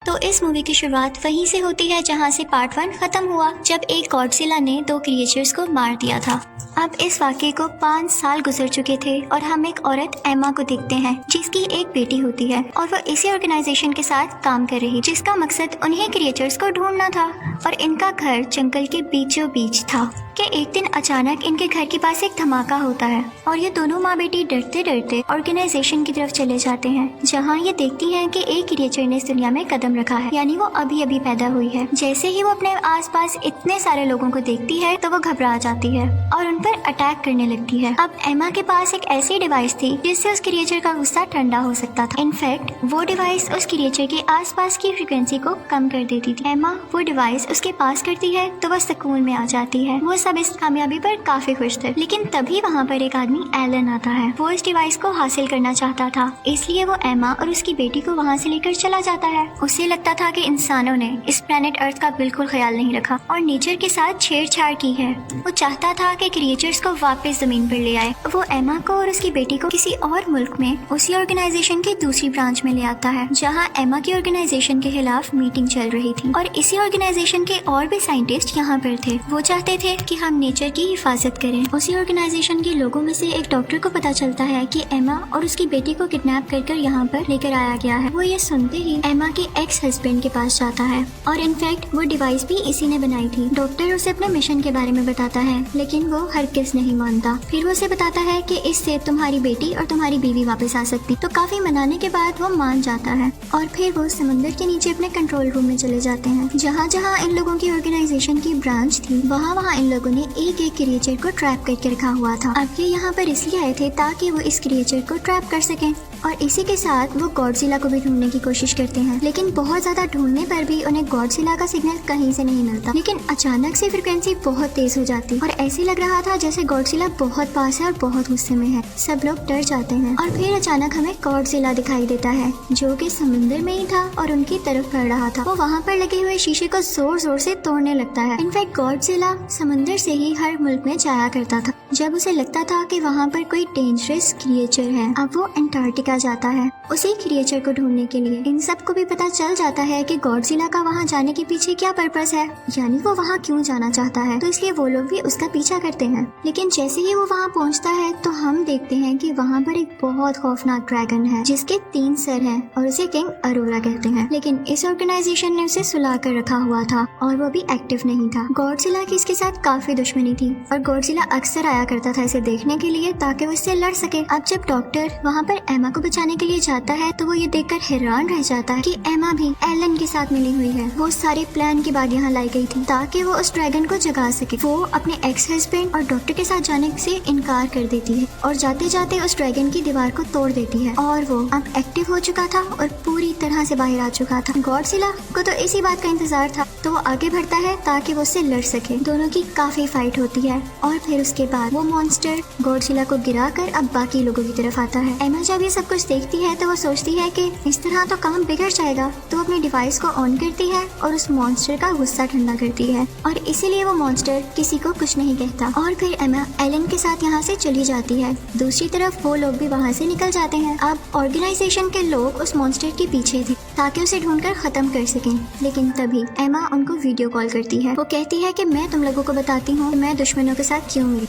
तो इस मूवी की शुरुआत वहीं से होती है जहां से पार्ट 1 खत्म हुआ, जब एक गॉडजिला ने 2 क्रिएचर्स को मार दिया था। अब इस वाक़ये को 5 साल गुजर चुके थे और हम एक औरत एमा को देखते हैं जिसकी एक बेटी होती है और वो इसी ऑर्गेनाइजेशन के साथ काम कर रही, जिसका मकसद उन्हीं क्रिएचर्स को ढूंढना था। और इनका घर जंगल के बीचों बीच था कि एक दिन अचानक इनके घर के पास एक धमाका होता है और ये दोनों माँ बेटी डरते डरते ऑर्गेनाइजेशन की तरफ चले जाते हैं, जहाँ ये देखती हैं कि एक क्रिएचर ने इस दुनिया में कदम रखा है, यानी वो अभी अभी पैदा हुई है। जैसे ही वो अपने आसपास इतने सारे लोगों को देखती है तो वो घबरा जाती है और उन पर अटैक करने लगती है। अब एमा के पास एक ऐसी डिवाइस थी जिससे उस क्रिएचर का गुस्सा ठंडा हो सकता था। इनफैक्ट वो डिवाइस उस क्रिएचर के आसपास की फ्रीक्वेंसी को कम कर देती थी। एमा वो डिवाइस उसके पास करती है तो वह सुकून में आ जाती है। वो सब इस कामयाबी पर काफी खुश थे, लेकिन तभी वहाँ पर एक आदमी एलन आता है। वो इस डिवाइस को हासिल करना चाहता था, इसलिए वो एमा और उसकी बेटी को वहाँ से लेकर चला जाता है। उसे लगता था कि इंसानों ने इस प्लेनेट अर्थ का बिल्कुल ख्याल नहीं रखा और नेचर के साथ छेड़छाड़ की है। वो चाहता था कि क्रिएचर्स को वापस जमीन पर ले आए। वो एमा को और उसकी बेटी को किसी और मुल्क में उसी ऑर्गेनाइजेशन की दूसरी ब्रांच में ले आता है, जहाँ एमा की ऑर्गेनाइजेशन के खिलाफ मीटिंग चल रही थी और इसी ऑर्गेनाइजेशन के और भी साइंटिस्ट यहाँ पर थे। वो चाहते थे कि हम नेचर की हिफाजत करें। उसी ऑर्गेनाइजेशन के लोगों में से एक डॉक्टर को पता चलता है कि एमा और उसकी बेटी को किडनैप कर यहाँ पर लेकर आया गया है। वो ये सुनते ही एमा के एक्स हस्बैंड के पास जाता है और इनफैक्ट वो डिवाइस भी इसी ने बनाई थी। डॉक्टर उसे अपने मिशन के बारे में बताता है, लेकिन वो हरगिज़ नहीं मानता। फिर वो उसे बताता है कि इससे तुम्हारी बेटी और तुम्हारी बीवी वापस आ सकती। तो काफी मनाने के बाद वो मान जाता है और फिर वो समुद्र के नीचे अपने कंट्रोल रूम में चले जाते हैं, जहाँ जहाँ इन लोगों की ऑर्गेनाइजेशन की ब्रांच थी वहाँ इन लोगों ने एक एक क्रिएचर को ट्रैप करके रखा हुआ था। अब ये यहाँ पर इसलिए आए थे ताकि वो इस क्रिएचर को ट्रैप कर सकें और इसी के साथ वो गॉडजिला को भी ढूंढने की कोशिश करते हैं, लेकिन बहुत ज्यादा ढूंढने पर भी उन्हें गॉडजिला का सिग्नल कहीं से नहीं मिलता। लेकिन अचानक से फ्रीक्वेंसी बहुत तेज हो जाती और ऐसे लग रहा था जैसे गॉडजिला बहुत पास है और बहुत गुस्से में है। सब लोग डर जाते हैं और फिर अचानक हमें गॉडजिला दिखाई देता है जो कि समुद्र में ही था और उनकी तरफ बढ़ रहा था। वो वहाँ पर लगे हुए शीशे को जोर जोर से तोड़ने लगता है। इनफैक्ट गॉडजिला समुद्र से ही हर मुल्क में जाया करता था जब उसे लगता था कि वहाँ पर कोई डेंजरस क्रिएचर है। अब वो अंटार्कटिका जाता है उसी क्रिएचर को ढूंढने के लिए। इन सबको भी पता चल जाता है कि गॉडजिला का वहाँ जाने के पीछे क्या पर्पस है, यानी वो वहाँ क्यों जाना चाहता है, तो इसलिए वो लोग भी उसका पीछा करते हैं। लेकिन जैसे ही वो वहाँ पहुँचता है तो हम देखते हैं कि वहाँ पर एक बहुत खौफनाक ड्रैगन है जिसके 3 सर हैं और उसे किंग अरोरा कहते हैं। लेकिन इस ऑर्गेनाइजेशन ने उसे सुला कर रखा हुआ था और वो भी एक्टिव नहीं था। गॉडजिला की इसके साथ काफी दुश्मनी थी और गॉडजिला अक्सर आया करता था इसे देखने के लिए ताकि वो इससे लड़ सके। अब जब डॉक्टर वहाँ पर एमा को बचाने के लिए जाता है तो वो ये देखकर हैरान रह जाता है कि एमा भी एलन के साथ मिली हुई है। वो सारे प्लान के बाद यहाँ लाई गई थी ताकि वो उस ड्रैगन को जगा सके। वो अपने एक्स हस्बैंड और डॉक्टर के साथ जाने से इनकार कर देती है और जाते जाते उस ड्रैगन की दीवार को तोड़ देती है और वो अब एक्टिव हो चुका था और पूरी तरह से बाहर आ चुका था। गॉडजिला को तो इसी बात का इंतजार था तो वो आगे बढ़ता है ताकि वो उससे लड़ सके। दोनों की काफी फाइट होती है और फिर उसके बाद वो मॉन्स्टर गॉडजिला को गिराकर अब बाकी लोगों की तरफ आता है। एमा जब ये सब कुछ देखती है तो वो सोचती है कि इस तरह तो काम बिगड़ जाएगा, तो अपने डिवाइस को ऑन करती है और उस मॉन्स्टर का गुस्सा ठंडा करती है और इसीलिए वो मॉन्स्टर किसी को कुछ नहीं कहता। और फिर एमा एलन के साथ यहाँ से चली जाती है। दूसरी तरफ वो लोग भी वहाँ से निकल जाते हैं। अब ऑर्गेनाइजेशन के लोग उस मॉन्स्टर के पीछे थे ताकि उसे ढूंढकर खत्म कर सकें, लेकिन तभी एमा उनको वीडियो कॉल करती है। वो कहती है कि मैं तुम लोगों को बताती हूँ मैं दुश्मनों के साथ क्यों मिली।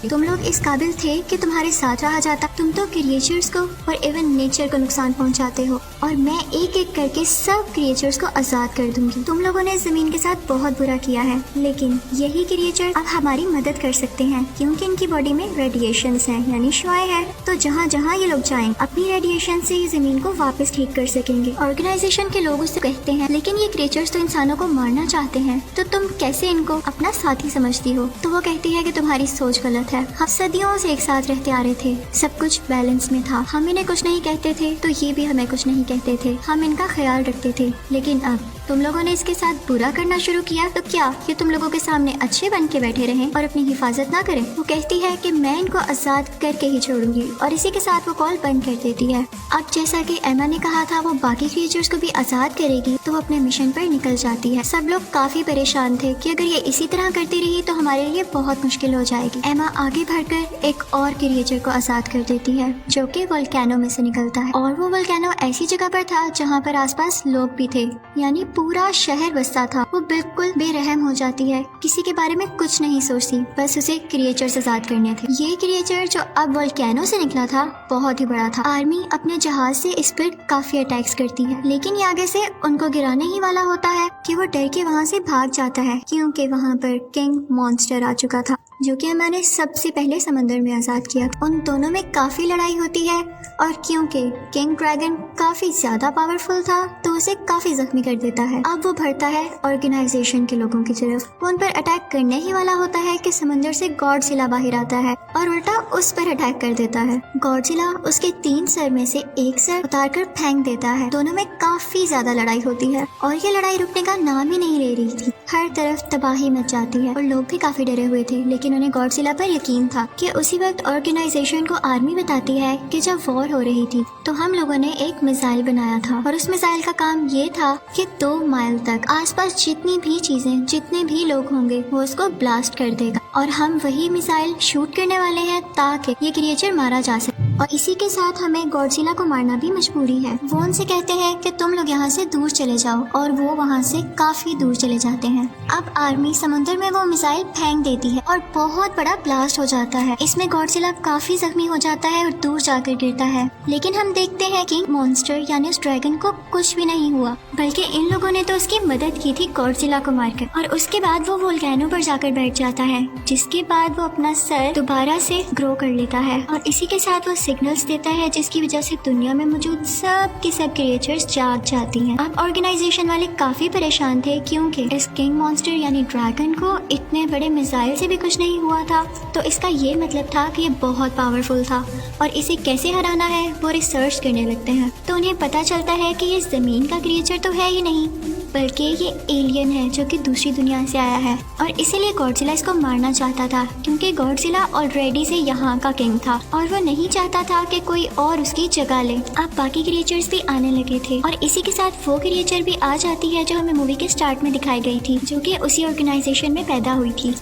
तुम लोग इस काबिल थे कि तुम्हारे साथ रहा जाता। तुम तो क्रिएचर्स को और इवन नेचर को नुकसान पहुंचाते हो और मैं एक एक करके सब क्रिएचर्स को आजाद कर दूंगी। तुम लोगों ने जमीन के साथ बहुत बुरा किया है, लेकिन यही क्रिएचर अब हमारी मदद कर सकते हैं क्योंकि इनकी बॉडी में रेडिएशंस हैं, यानी शुआएं हैं। तो जहाँ जहाँ ये लोग जाएं अपनी रेडिएशन से जमीन को वापस ठीक कर सकेंगे। ऑर्गेनाइजेशन के लोग उससे कहते हैं लेकिन ये क्रिएचर्स तो इंसानों को मारना चाहते हैं, तो तुम कैसे इनको अपना साथी समझती हो। तो वो कहती है कि तुम्हारी सोच गलत है। हम सदियों से एक साथ रहते आ रहे थे, सब कुछ बैलेंस में था। हम इन्हें कुछ नहीं कहते थे तो ये भी हमें कुछ नहीं कहते थे। हम इनका ख्याल रखते थे, लेकिन अब तुम लोगों ने इसके साथ बुरा करना शुरू किया तो क्या ये तुम लोगों के सामने अच्छे बन के बैठे रहें और अपनी हिफाजत ना करें। वो कहती है कि मैं इनको आजाद करके ही छोड़ूंगी और इसी के साथ वो कॉल बंद कर देती है। अब जैसा कि एमा ने कहा था वो बाकी क्रिएचर्स को भी आजाद करेगी तो वो अपने मिशन पर निकल जाती है। सब लोग काफी परेशान थे कि अगर ये इसी तरह करती रही तो हमारे लिए बहुत मुश्किल हो जाएगी। एमा आगे बढ़कर एक और क्रिएचर को आजाद कर देती है जो कि वोल्केनो में से निकलता है। और वो वोल्केनो ऐसी जगह पर था जहाँ पर आसपास लोग भी थे, यानी पूरा शहर बसता था। वो बिल्कुल बेरहम हो जाती है, किसी के बारे में कुछ नहीं सोचती, बस उसे क्रिएचर आजाद करने थे। ये क्रिएचर जो अब वोल्केनो से निकला था बहुत ही बड़ा था। आर्मी अपने जहाज से इस पर काफी अटैक्स करती है, लेकिन ये आगे से उनको गिराने ही वाला होता है कि वो डर के वहाँ से भाग जाता है, क्योंकि वहाँ पर किंग मॉन्स्टर आ चुका था जो कि हमारे सबसे पहले समंदर में आजाद किया। उन दोनों में काफी लड़ाई होती है और क्योंकि किंग ड्रैगन काफी ज्यादा पावरफुल था तो उसे काफी जख्मी कर देता है। अब वो बढ़ता है ऑर्गेनाइजेशन के लोगों की तरफ। वो उन पर अटैक करने ही वाला होता है कि समंदर से गॉडजिला बाहर आता है और उल्टा उस पर अटैक कर देता है। गॉडजिला उसके 3 सर में से एक सर उतारकर फेंक देता है। दोनों में काफी ज्यादा लड़ाई होती है और ये लड़ाई रुकने का नाम ही नहीं ले रही थी। हर तरफ तबाही मच जाती है और लोग भी काफी डरे हुए थे, लेकिन उन्हें गॉडजिला पर यकीन था कि उसी वक्त ऑर्गेनाइजेशन को आर्मी बताती है कि जब वॉर हो रही थी तो हम लोगों ने एक मिसाइल बनाया था और उस मिसाइल का काम ये था कि 2 माइल तक आसपास जितनी भी चीजें, जितने भी लोग होंगे वो उसको ब्लास्ट कर देगा और हम वही मिसाइल शूट करने वाले हैं ताकि ये क्रिएचर मारा जा सके। और इसी के साथ हमें गॉडजिला को मारना भी मजबूरी है। वो उनसे कहते हैं कि तुम लोग यहाँ से दूर चले जाओ और वो वहाँ से काफी दूर चले जाते हैं। अब आर्मी समुद्र में वो मिसाइल फेंक देती है और बहुत बड़ा ब्लास्ट हो जाता है। इसमें गॉडजिला काफी जख्मी हो जाता है और दूर जाकर गिरता है, लेकिन हम देखते हैं कि मॉन्स्टर यानी उस ड्रैगन को कुछ भी नहीं हुआ, बल्कि इन लोगों ने तो उसकी मदद की थी गॉडजिला को मारकर। और उसके बाद वो वोल्केनो पर जाकर बैठ जाता है, जिसके बाद वो अपना सर दोबारा से ग्रो कर लेता है और इसी के साथ वो सिग्नल्स देता है जिसकी वजह से दुनिया में मौजूद सब के सब क्रिएचर्स जाग जाती हैं। अब ऑर्गेनाइजेशन वाले काफी परेशान थे क्योंकि इस किंग मॉन्स्टर यानी ड्रैगन को इतने बड़े मिसाइल से भी कुछ नहीं हुआ था, तो इसका ये मतलब था कि ये बहुत पावरफुल था और इसे कैसे हराना है वो रिसर्च करने लगते हैं। तो उन्हें पता चलता है कि ये जमीन का क्रिएचर तो है ही नहीं, बल्कि ये एलियन है जो कि दूसरी दुनिया से आया है और इसीलिए गॉडजिला इसको मारना चाहता था, क्योंकि गॉडजिला ऑलरेडी से यहाँ का किंग था और वो नहीं चाहता था कि कोई और उसकी जगह ले। अब बाकी क्रिएचर्स भी आने लगे थे और इसी के साथ वो क्रिएचर भी आ जाती है जो हमें मूवी के स्टार्ट में दिखाई गई थी, जो कि उसी ऑर्गेनाइजेशन में पैदा हुई थी।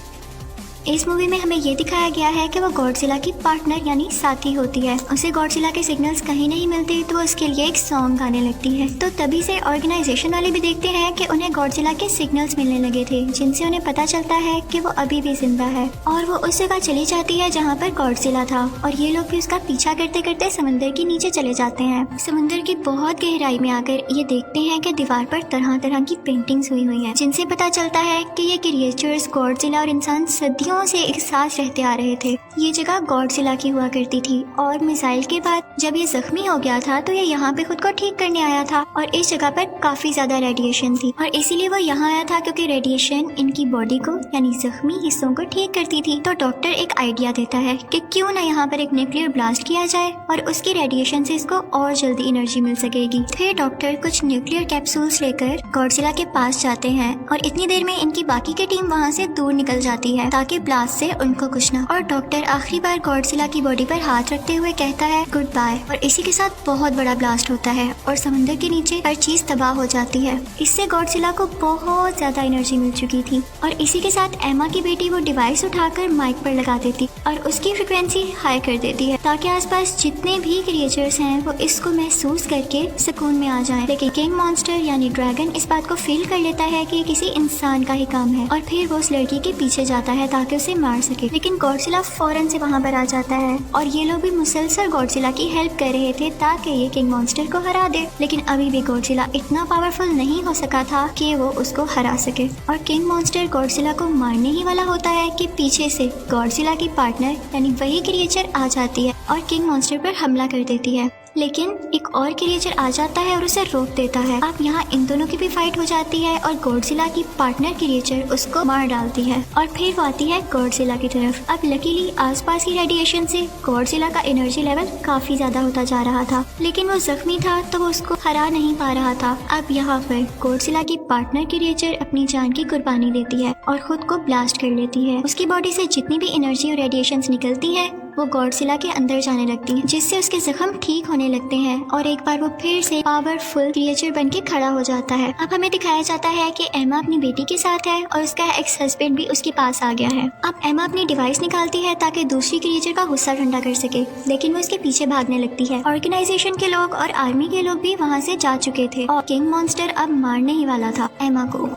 इस मूवी में हमें ये दिखाया गया है कि वो गॉडजिला की पार्टनर यानी साथी होती है। उसे गॉडजिला के सिग्नल्स कहीं नहीं मिलते तो वो उसके लिए एक सॉन्ग गाने लगती है। तो तभी से ऑर्गेनाइजेशन वाले भी देखते हैं कि उन्हें गॉडजिला के सिग्नल्स मिलने लगे थे, जिनसे उन्हें पता चलता है कि वो अभी भी जिंदा है और वो उस जगह चली जाती है जहाँ पर गॉडजिला था और ये लोग भी उसका पीछा करते करते समंदर के नीचे चले जाते हैं। समंदर की बहुत गहराई में आकर ये देखते हैं कि दीवार पर तरह तरह की पेंटिंग्स हुई हैं, जिनसे पता चलता है कि ये क्रिएचर्स गॉडजिला और इंसान सदियों से एक साथ रहते आ रहे थे। ये जगह गॉडजिला की हुआ करती थी और मिसाइल के बाद जब ये जख्मी हो गया था तो ये यहाँ पे खुद को ठीक करने आया था और इस जगह पर काफी ज्यादा रेडिएशन थी और इसीलिए वो यहाँ आया था क्योंकि रेडिएशन इनकी बॉडी को यानी जख्मी हिस्सों को ठीक करती थी। तो डॉक्टर एक आइडिया देता है कि क्यों ना यहाँ पर एक न्यूक्लियर ब्लास्ट किया जाए और उसकी रेडिएशन से इसको और जल्दी एनर्जी मिल सकेगी। फिर डॉक्टर कुछ न्यूक्लियर कैप्सूल्स लेकर गॉडजिला के पास जाते हैं और इतनी देर में इनकी बाकी की टीम वहाँ से दूर निकल जाती है ताकि ब्लास्ट से उनको कुछ ना। और डॉक्टर आखिरी बार गॉडजिला की बॉडी पर हाथ रखते हुए कहता है गुड बाय और इसी के साथ बहुत बड़ा ब्लास्ट होता है और समंदर के नीचे हर चीज तबाह हो जाती है। इससे गॉडजिला को बहुत ज्यादा एनर्जी मिल चुकी थी और इसी के साथ एमा की बेटी वो डिवाइस उठाकर माइक पर लगा देती और उसकी फ्रिक्वेंसी हाई कर देती है ताकि आसपास जितने भी क्रिएचर्स हैं वो इसको महसूस करके सुकून में आ जाएं। लेकिन किंग मॉन्स्टर यानी ड्रैगन इस बात को फील कर लेता है कि ये किसी इंसान का ही काम है और फिर वो उस लड़की के पीछे जाता है ताकि उसे मार सके। लेकिन गॉडजिला फौरन से वहाँ पर आ जाता है और ये लोग भी मुसलसल गॉडजिला की हेल्प कर रहे थे ताकि ये किंग मॉन्स्टर को हरा दे। लेकिन अभी भी गॉडजिला इतना पावरफुल नहीं हो सका था कि वो उसको हरा सके और किंग मॉन्स्टर गॉडजिला को मारने ही वाला होता है कि पीछे से गॉडजिला की पार्टनर यानी वही क्रिएचर आ जाती है और किंग मॉन्स्टर पर हमला कर देती है। लेकिन एक और क्रिएचर आ जाता है और उसे रोक देता है। अब यहाँ इन दोनों की भी फाइट हो जाती है और गॉडजिला की पार्टनर क्रिएचर उसको मार डालती है और फिर वो आती है गॉडजिला की तरफ। अब लकीली आसपास की रेडिएशन से गॉडजिला का एनर्जी लेवल काफी ज्यादा होता जा रहा था, लेकिन वो जख्मी था तो वो उसको हरा नहीं पा रहा था। अब यहाँ पर गॉडजिला की पार्टनर क्रिएचर अपनी जान की कुर्बानी देती है और खुद को ब्लास्ट कर लेती है। उसकी बॉडी से जितनी भी एनर्जी और रेडिएशन निकलती है वो गॉडजिला के अंदर जाने लगती है, जिससे उसके जख्म ठीक होने लगते हैं और एक बार वो फिर से पावरफुल क्रिएचर बन के खड़ा हो जाता है। अब हमें दिखाया जाता है कि एमा अपनी बेटी के साथ है और उसका एक्स हस्बैंड भी उसके पास आ गया है। अब एमा अपनी डिवाइस निकालती है ताकि दूसरी क्रिएचर का गुस्सा ठंडा कर सके, लेकिन वो उसके पीछे भागने लगती है। ऑर्गेनाइजेशन के लोग और आर्मी के लोग भी वहाँ से जा चुके थे और किंग मॉन्स्टर अब मारने ही वाला था एमा को।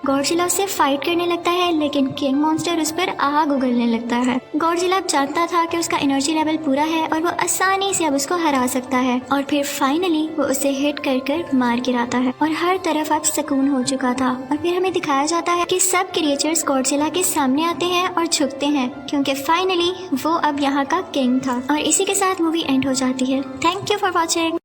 गॉडजिला उससे फाइट करने लगता है, लेकिन किंग मॉन्स्टर उस पर आग उगलने लगता है। गॉडजिला अब जानता था कि उसका एनर्जी लेवल पूरा है और वो आसानी से अब उसको हरा सकता है, और फिर फाइनली वो उसे हिट कर कर मार गिराता है और हर तरफ अब सुकून हो चुका था। और फिर हमें दिखाया जाता है कि सब क्रिएचर्स गॉडजिला के सामने आते हैं और झुकते हैं, क्योंकि फाइनली वो अब यहाँ का किंग था। और इसी के साथ मूवी एंड हो जाती है। Thank you for watching.